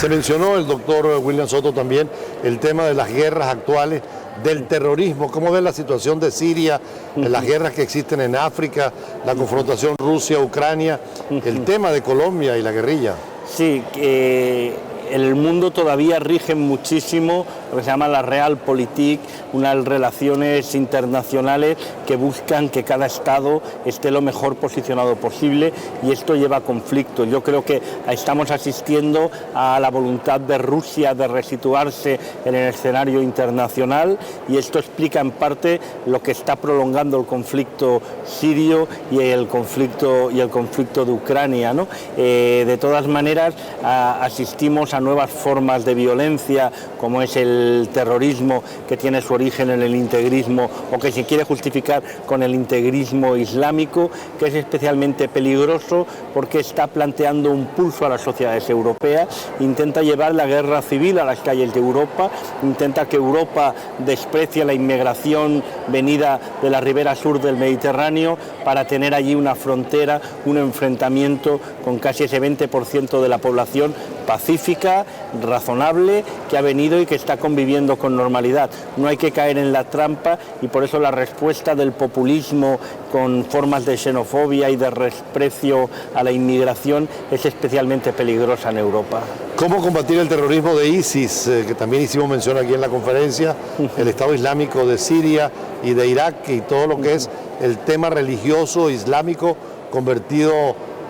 Se mencionó el doctor William Soto también el tema de las guerras actuales, del terrorismo. ¿Cómo ve la situación de Siria, las guerras que existen en África, la confrontación Rusia-Ucrania, el tema de Colombia y la guerrilla? Sí, el mundo todavía rige muchísimo lo que se llama la Realpolitik, unas relaciones internacionales que buscan que cada Estado esté lo mejor posicionado posible, y esto lleva a conflictos. Yo creo que estamos asistiendo a la voluntad de Rusia de resituarse en el escenario internacional, y esto explica en parte lo que está prolongando el conflicto sirio y el conflicto de Ucrania, ¿no? De todas maneras, asistimos a nuevas formas de violencia, como es el terrorismo, que tiene su origen en el integrismo, o que se quiere justificar con el integrismo islámico, que es especialmente peligroso porque está planteando un pulso a las sociedades europeas, intenta llevar la guerra civil a las calles de Europa, intenta que Europa desprecie la inmigración venida de la ribera sur del Mediterráneo para tener allí una frontera, un enfrentamiento con casi ese 20% de la población pacífica, razonable, que ha venido y que está conviviendo con normalidad. No hay que caer en la trampa, y por eso la respuesta del populismo con formas de xenofobia y de desprecio a la inmigración es especialmente peligrosa en Europa. ¿Cómo combatir el terrorismo de ISIS, que también hicimos mención aquí en la conferencia, el Estado Islámico de Siria y de Irak, y todo lo que es el tema religioso islámico convertido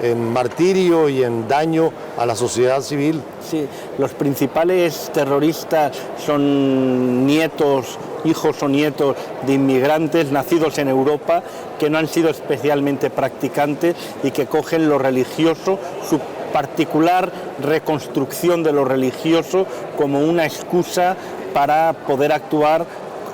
en martirio y en daño a la sociedad civil? Sí, los principales terroristas son hijos o nietos de inmigrantes nacidos en Europa, que no han sido especialmente practicantes y que cogen lo religioso, su particular reconstrucción de lo religioso, como una excusa para poder actuar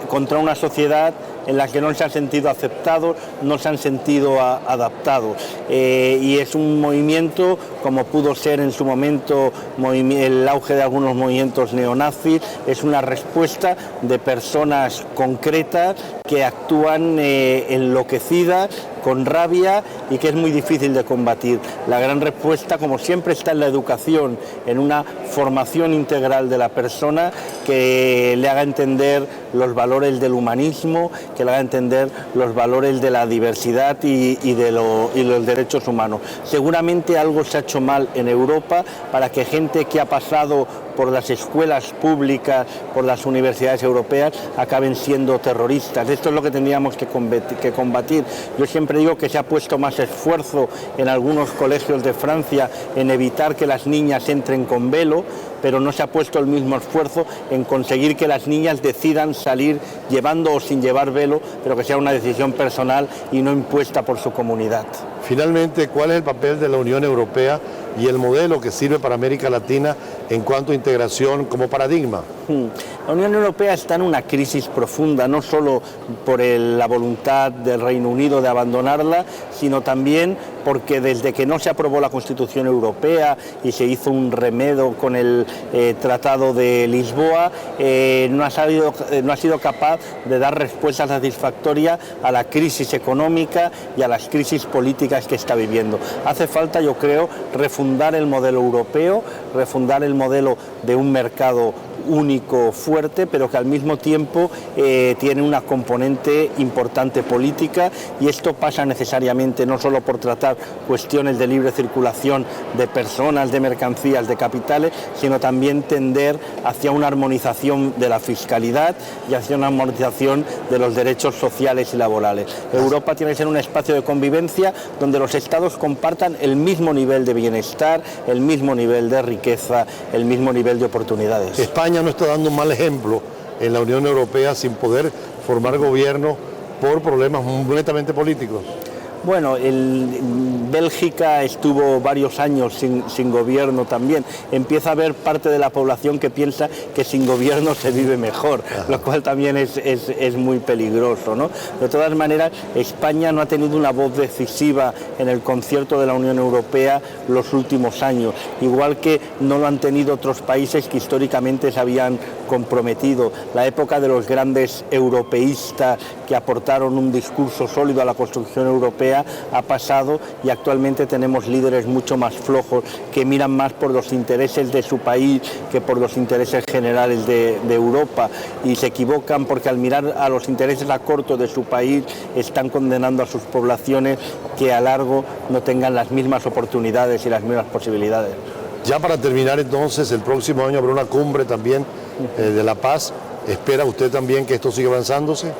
contra una sociedad en la que no se han sentido aceptados, no se han sentido adaptados. Y es un movimiento, como pudo ser en su momento el auge de algunos movimientos neonazis, es una respuesta de personas concretas que actúan enloquecidas, con rabia, y que es muy difícil de combatir. La gran respuesta, como siempre, está en la educación, en una formación integral de la persona que le haga entender los valores del humanismo, que le haga entender los valores de la diversidad y los derechos humanos. Seguramente algo se ha hecho mal en Europa para que gente que ha pasado por las escuelas públicas, por las universidades europeas, acaben siendo terroristas. Esto es lo que tendríamos que combatir. Yo siempre digo que se ha puesto más esfuerzo en algunos colegios de Francia en evitar que las niñas entren con velo, pero no se ha puesto el mismo esfuerzo en conseguir que las niñas decidan salir llevando o sin llevar velo, pero que sea una decisión personal y no impuesta por su comunidad. Finalmente, ¿cuál es el papel de la Unión Europea y el modelo que sirve para América Latina en cuanto a integración como paradigma? La Unión Europea está en una crisis profunda, no solo por la voluntad del Reino Unido de abandonarla, sino también porque desde que no se aprobó la Constitución Europea y se hizo un remedo con el Tratado de Lisboa, no ha sido capaz de dar respuesta satisfactoria a la crisis económica y a las crisis políticas que está viviendo. Hace falta, yo creo, refundar el modelo europeo, refundar el modelo de un mercado único, fuerte, pero que al mismo tiempo tiene una componente importante política, y esto pasa necesariamente no solo por tratar cuestiones de libre circulación de personas, de mercancías, de capitales, sino también tender hacia una armonización de la fiscalidad y hacia una armonización de los derechos sociales y laborales. Europa tiene que ser un espacio de convivencia donde los estados compartan el mismo nivel de bienestar, el mismo nivel de riqueza, el mismo nivel de oportunidades. España no está dando un mal ejemplo en la Unión Europea sin poder formar gobierno por problemas netamente políticos. Bueno, Bélgica estuvo varios años sin gobierno también. Empieza a haber parte de la población que piensa que sin gobierno se vive mejor, lo cual también es muy peligroso, ¿no? De todas maneras, España no ha tenido una voz decisiva en el concierto de la Unión Europea los últimos años, igual que no lo han tenido otros países que históricamente se habían comprometido. La época de los grandes europeístas que aportaron un discurso sólido a la construcción europea ha pasado y actualmente tenemos líderes mucho más flojos que miran más por los intereses de su país que por los intereses generales de Europa, y se equivocan porque al mirar a los intereses a corto de su país están condenando a sus poblaciones que a largo no tengan las mismas oportunidades y las mismas posibilidades. Ya para terminar entonces, el próximo año habrá una cumbre también de la paz. ¿Espera usted también que esto siga avanzándose?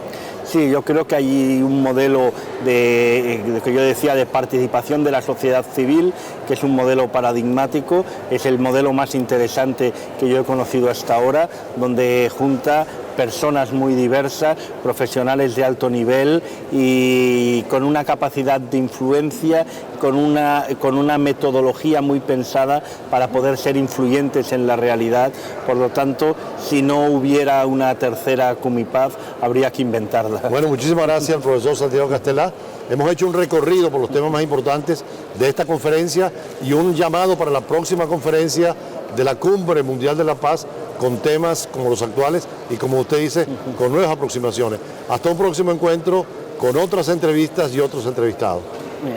Sí, yo creo que hay un modelo que yo decía de participación de la sociedad civil, que es un modelo paradigmático, es el modelo más interesante que yo he conocido hasta ahora, donde junta personas muy diversas, profesionales de alto nivel y con una capacidad de influencia, con una metodología muy pensada para poder ser influyentes en la realidad. Por lo tanto, si no hubiera una tercera Cumipaz, habría que inventarla. Bueno, muchísimas gracias al profesor Santiago Castelá. Hemos hecho un recorrido por los temas más importantes de esta conferencia y un llamado para la próxima conferencia de la Cumbre Mundial de la Paz, con temas como los actuales y, como usted dice, con nuevas aproximaciones. Hasta un próximo encuentro con otras entrevistas y otros entrevistados.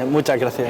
Muchas gracias.